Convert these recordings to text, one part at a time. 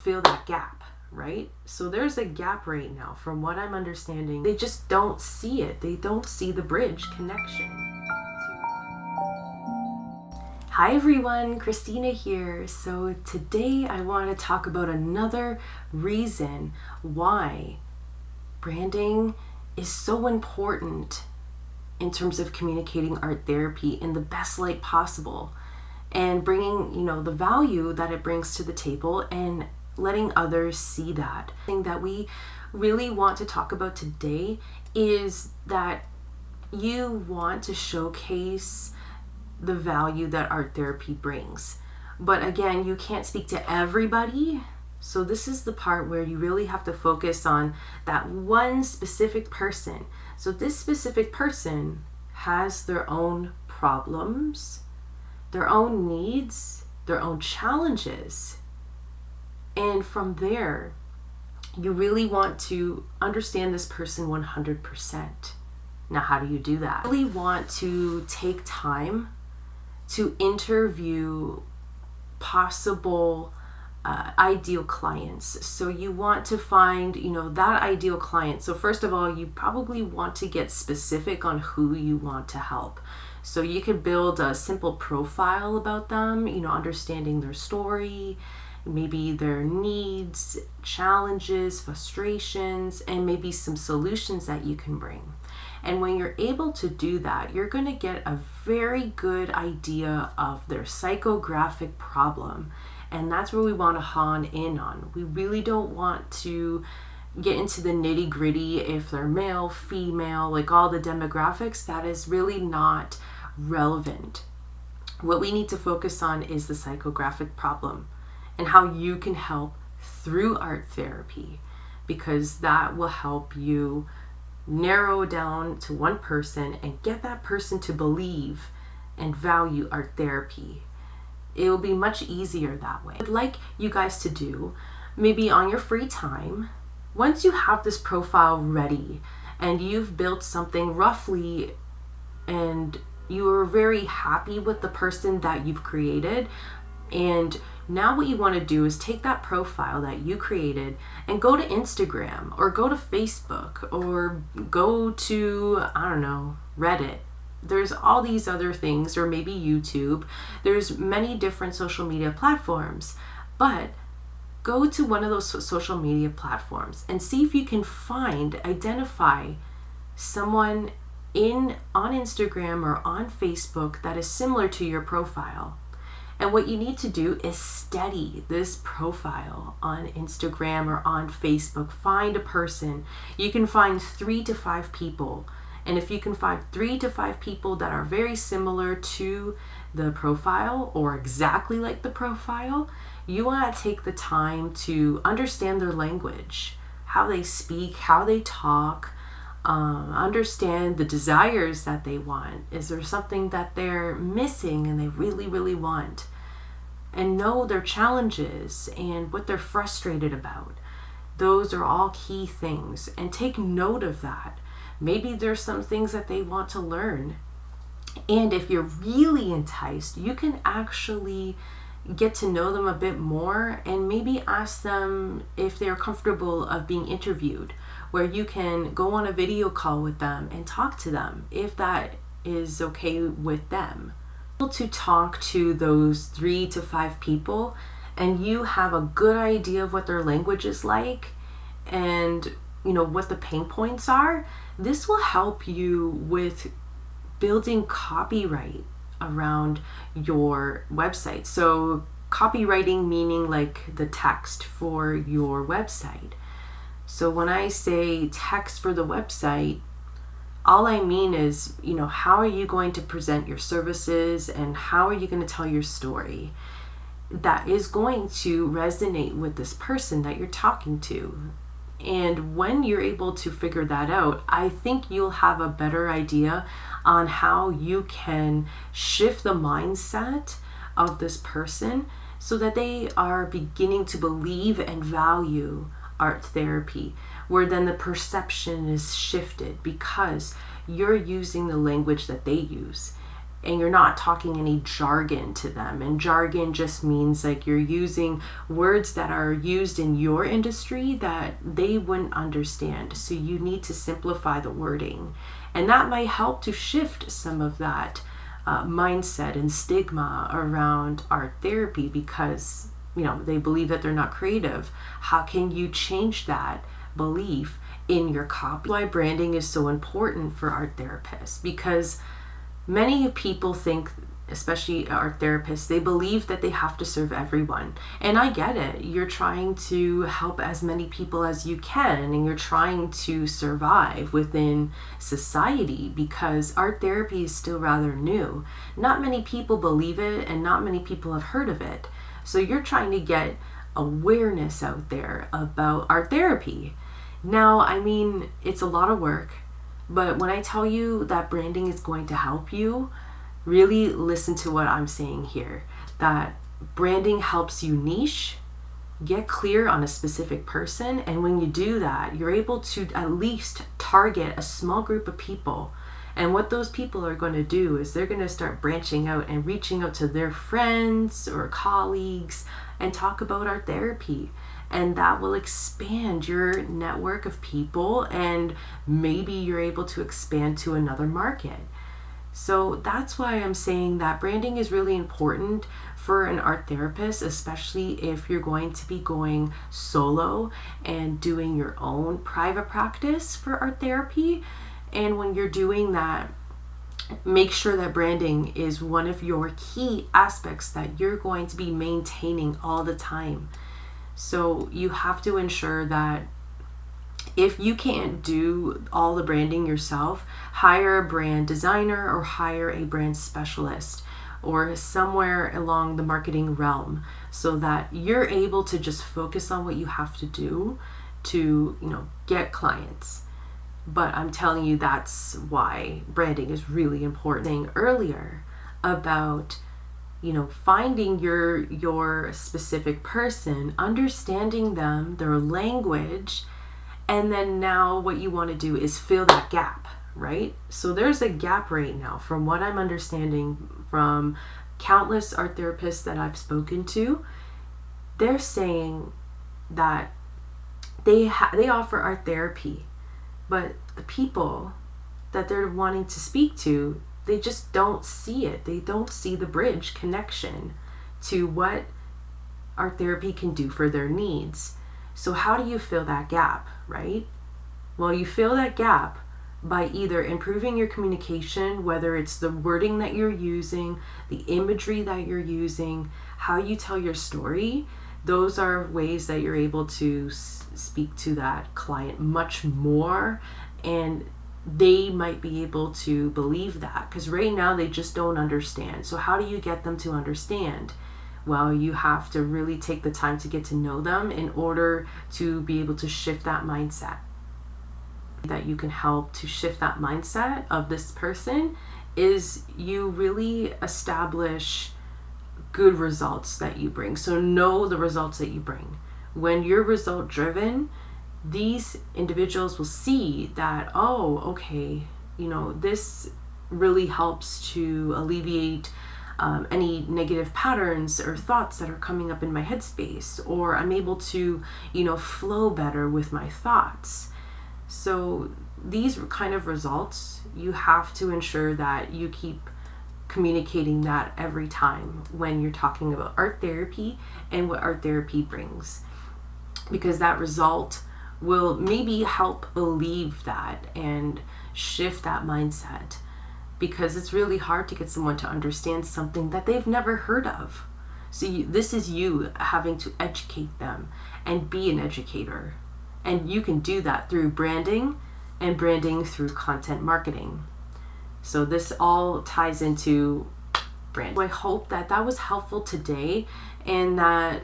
fill that gap, right? So there's a gap right now from what I'm understanding. They just don't see it. They don't see the bridge connection. Hi everyone, Christina here. So today I want to talk about another reason why branding is so important in terms of communicating art therapy in the best light possible and bringing, the value that it brings to the table and letting others see that. The thing that we really want to talk about today is that you want to showcase the value that art therapy brings. But again, you can't speak to everybody. So this is the part where you really have to focus on that one specific person. So this specific person has their own problems, their own needs, their own challenges. And from there, you really want to understand this person 100%. Now, how do you do that? You really want to take time to interview possible ideal clients. So you want to find, that ideal client. So first of all, you probably want to get specific on who you want to help. So you could build a simple profile about them, understanding their story, maybe their needs, challenges, frustrations, and maybe some solutions that you can bring. And when you're able to do that, you're going to get a very good idea of their psychographic problem. And that's where we want to hone in on. We really don't want to get into the nitty gritty if they're male, female, like all the demographics. That is really not relevant. What we need to focus on is the psychographic problem and how you can help through art therapy, because that will help you narrow down to one person and get that person to believe and value art therapy. It will be much easier that way. I'd like you guys to do, maybe on your free time, once you have this profile ready and you've built something roughly and you are very happy with the person that you've created, and now what you want to do is take that profile that you created and go to Instagram or go to Facebook or go to, Reddit. There's all these other things, or maybe YouTube. There's many different social media platforms, but go to one of those social media platforms and see if you can identify someone on Instagram or on Facebook that is similar to your profile. And what you need to do is study this profile on Instagram or on Facebook. Find a person. You can find 3 to 5 people. And if you can find 3 to 5 people that are very similar to the profile or exactly like the profile, you want to take the time to understand their language, how they speak, how they talk, understand the desires that they want. Is there something that they're missing and they really, really want? And know their challenges and what they're frustrated about. Those are all key things. And take note of that. Maybe there's some things that they want to learn. And if you're really enticed, you can actually get to know them a bit more and maybe ask them if they're comfortable of being interviewed, where you can go on a video call with them and talk to them if that is okay with them. To talk to those 3 to 5 people and you have a good idea of what their language is like and what the pain points are, this will help you with building copyright around your website. So copywriting meaning like the text for your website. So when I say text for the website, all I mean is, how are you going to present your services and how are you going to tell your story that is going to resonate with this person that you're talking to? And when you're able to figure that out, I think you'll have a better idea on how you can shift the mindset of this person so that they are beginning to believe and value art therapy, where then the perception is shifted because you're using the language that they use. and you're not talking any jargon to them. And jargon just means like you're using words that are used in your industry that they wouldn't understand. So you need to simplify the wording. And that might help to shift some of that mindset and stigma around art therapy, because they believe that they're not creative. How can you change that belief in your copy? Why branding is so important for art therapists, because many people think, especially art therapists, they believe that they have to serve everyone. And I get it. You're trying to help as many people as you can, and you're trying to survive within society, because art therapy is still rather new. Not many people believe it, and not many people have heard of it. So you're trying to get awareness out there about art therapy. Now, I mean, it's a lot of work, but when I tell you that branding is going to help you, really listen to what I'm saying here. That branding helps you niche, get clear on a specific person, and when you do that, you're able to at least target a small group of people. And what those people are going to do is they're going to start branching out and reaching out to their friends or colleagues and talk about art therapy. And that will expand your network of people, and maybe you're able to expand to another market. So that's why I'm saying that branding is really important for an art therapist, especially if you're going to be going solo and doing your own private practice for art therapy. And when you're doing that, make sure that branding is one of your key aspects that you're going to be maintaining all the time. So you have to ensure that if you can't do all the branding yourself, hire a brand designer or hire a brand specialist or somewhere along the marketing realm, so that you're able to just focus on what you have to do to, get clients. But I'm telling you, that's why branding is really important. Saying earlier about finding your specific person, understanding them, their language, and then now what you want to do is fill that gap, right? So there's a gap right now, from what I'm understanding from countless art therapists that I've spoken to. They're saying that they offer art therapy, but the people that they're wanting to speak to, they just don't see it. They don't see the bridge connection to what art therapy can do for their needs. So how do you fill that gap, right? Well, you fill that gap by either improving your communication, whether it's the wording that you're using, the imagery that you're using, how you tell your story. Those are ways that you're able to speak to that client much more, and they might be able to believe that, because right now they just don't understand. So how do you get them to understand? Well, you have to really take the time to get to know them in order to be able to shift that mindset. That you can help to shift that mindset of this person is you really establish good results that you bring. So know the results that you bring. When you're result driven, these individuals will see that, oh, okay, this really helps to alleviate any negative patterns or thoughts that are coming up in my headspace, or I'm able to, flow better with my thoughts. So these kind of results, you have to ensure that you keep communicating that every time when you're talking about art therapy and what art therapy brings, because that result will maybe help believe that and shift that mindset, because it's really hard to get someone to understand something that they've never heard of. So this is you having to educate them and be an educator. And you can do that through branding and branding through content marketing. So this all ties into brand. So I hope that was helpful today, and that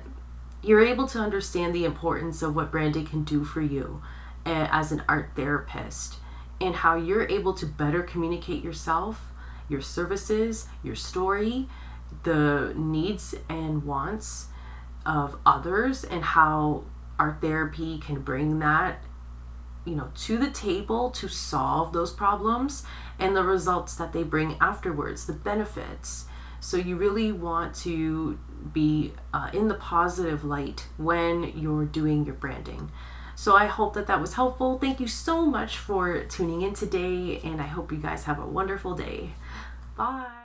you're able to understand the importance of what branding can do for you as an art therapist, and how you're able to better communicate yourself, your services, your story, the needs and wants of others, and how art therapy can bring that to the table to solve those problems, and the results that they bring afterwards, the benefits. So you really want to be in the positive light when you're doing your branding. So I hope that was helpful. Thank you so much for tuning in today, and I hope you guys have a wonderful day. Bye.